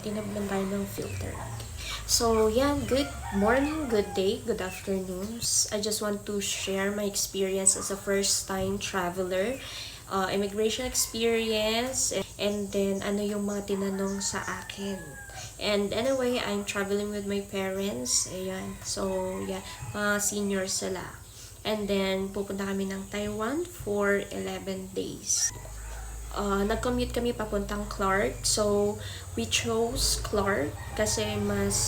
tinablan tayo ng filter. So, yan, good morning, good day, good afternoon. I just want to share my experience as a first-time traveler, immigration experience, and then ano yung mga tinanong sa akin. And anyway, I'm traveling with my parents. Ayan. So, yeah, mga seniors sila. And then, pupunta kami ng Taiwan for 11 days. Nag-commute kami papuntang Clark. So, we chose Clark kasi mas,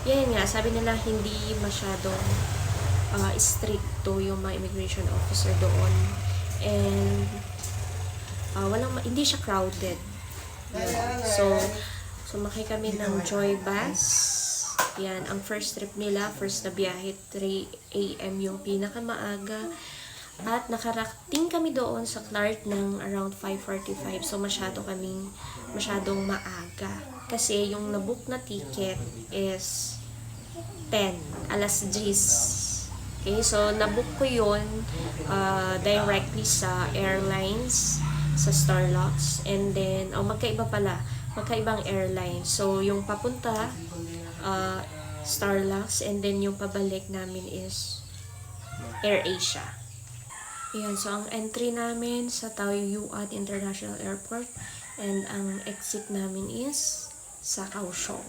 yan nga, sabi nila hindi masyadong stricto yung mga immigration officer doon. And, hindi siya crowded. Yun. So, sumakay kami ng Joy Bus. Yan, ang first trip nila, first na biyahe, 3 a.m. yung pinakamaaga. At nakarating kami doon sa Clark ng around 5:45. So, masyadong maaga. Kasi yung nabook na ticket is 10, alas 10. Okay, so nabook ko yun directly sa airlines, sa Starlux. And then, magkaibang airline. So, yung papunta, Starlux, and then yung pabalik namin is AirAsia. Ayan, so ang entry namin sa Taoyuan International Airport and ang exit namin is sa Kaohsiung.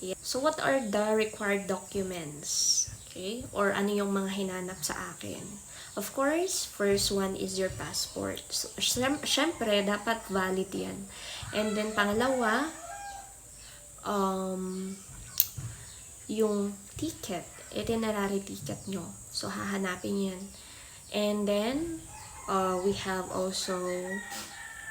Yeah. So what are the required documents? Okay? Or ano yung mga hinanap sa akin? Of course, first one is your passport. So, syempre, dapat valid yan. And then pangalawa, yung ticket, itinerary ticket nyo. So hahanapin yan. And then, we have also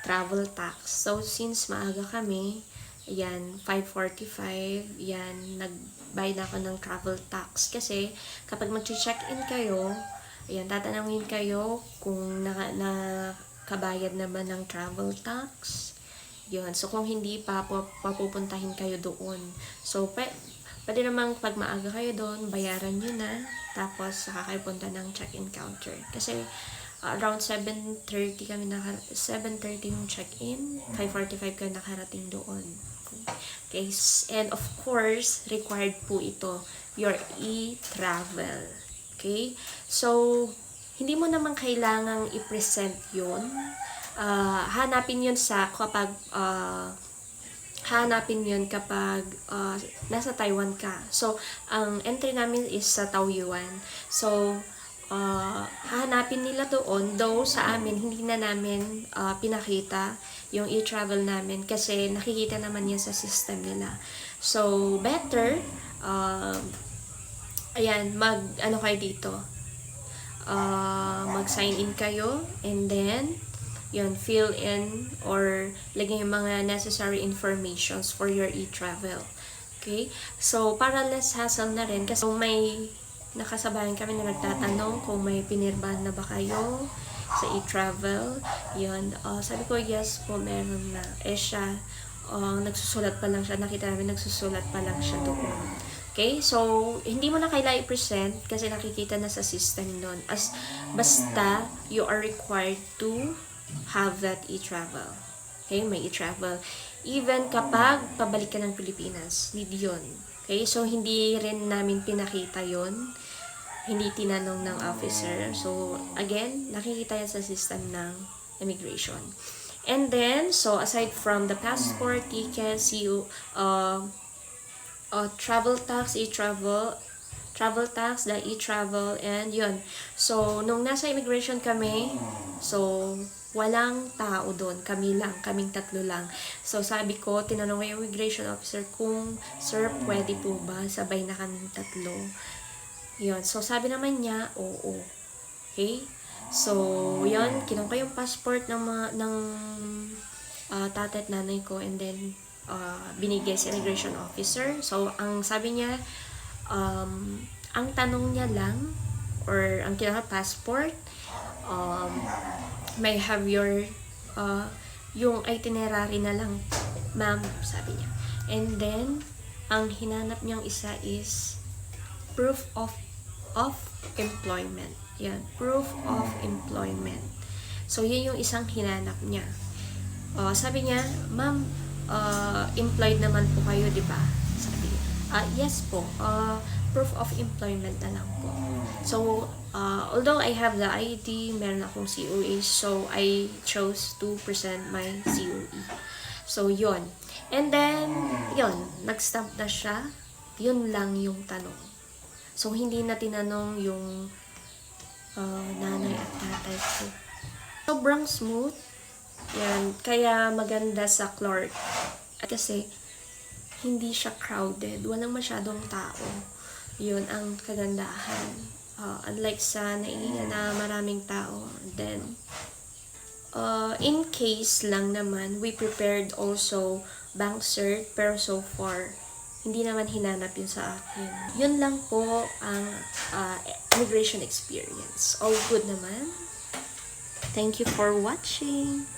travel tax. So, since maaga kami, yan, 5:45, yan, nagbayad ako ng travel tax. Kasi, kapag mag-check-in kayo, yan, tatanungin kayo kung nakabayad na ba ng travel tax. Yun. So, kung hindi pa, papupuntahin kayo doon. So, pwede namang pag maaga kayo doon, bayaran nyo na. Tapos, saka kayo punta ng check-in counter. Kasi, around 7:30 kami 7:30 yung check-in. 5:45 kayo nakarating doon. Okay. And of course, required po ito, your e-travel. Okay. So, hindi mo naman kailangang i-present yun. Hanapin yun kapag nasa Taiwan ka. So, ang entry namin is sa Taoyuan. So, hahanapin nila doon. Though sa amin, hindi na namin pinakita yung e-travel namin kasi nakikita naman yan sa system nila. So, better, ayan, kayo dito. Mag-sign in kayo and then, yun, fill in or lagyan yung mga necessary informations for your e-travel. Okay? So, para less hassle na rin kasi may nakasabayan kami na nagtatanong kung may pinirbahan na ba kayo sa e-travel. Yun. Sabi ko, yes po, meron na. Siya, nagsusulat pa lang siya. Nakita namin, nagsusulat pa lang siya doon. Okay? So, hindi mo na kailangan i-present kasi nakikita na sa system doon. Basta, you are required to have that e-travel. Okay? May e-travel. Even kapag pabalik ka ng Pilipinas, need yun. Okay? So, hindi rin namin pinakita yun. Hindi tinanong ng officer. So, again, nakikita yan sa system ng immigration. And then, so, aside from the passport, tickets, travel tax, travel tax, the e-travel, and yun. So, nung nasa immigration kami, so, walang tao doon. Kaming tatlo lang. So, sabi ko, tinanong ko yung immigration officer kung, sir, pwede po ba? Sabay na kaming tatlo. Yun. So, sabi naman niya, oo. Okay? So, yun. Kinuha ko yung passport ng tatay at nanay ko and then, binigay sa immigration officer. So, ang sabi niya, ang tanong niya lang, or ang kinuha passport, may have your yung itinerary na lang, ma'am, sabi niya. And then, ang hinanap niyang isa is proof of employment. Yan, proof of employment. So, yun yung isang hinanap niya. Sabi niya, ma'am, employed naman po kayo, di ba? Sabi, yes po, proof of employment na lang po. So, although I have the ID, meron akong COE, so I chose to present my COE. So, yon. And then, yon, nag-stamp na siya. Yun lang yung tanong. So, hindi na tinanong yung nanay at tatay ko. Sobrang smooth. Yan. Kaya maganda sa Clark. Kasi, hindi siya crowded. Walang masyadong tao. Yun ang kagandahan. Unlike sa Naiya na maraming tao. Then, in case lang naman, we prepared also bank cert. Pero so far, hindi naman hinanap yun sa akin. Yun lang po ang immigration experience. All good naman. Thank you for watching.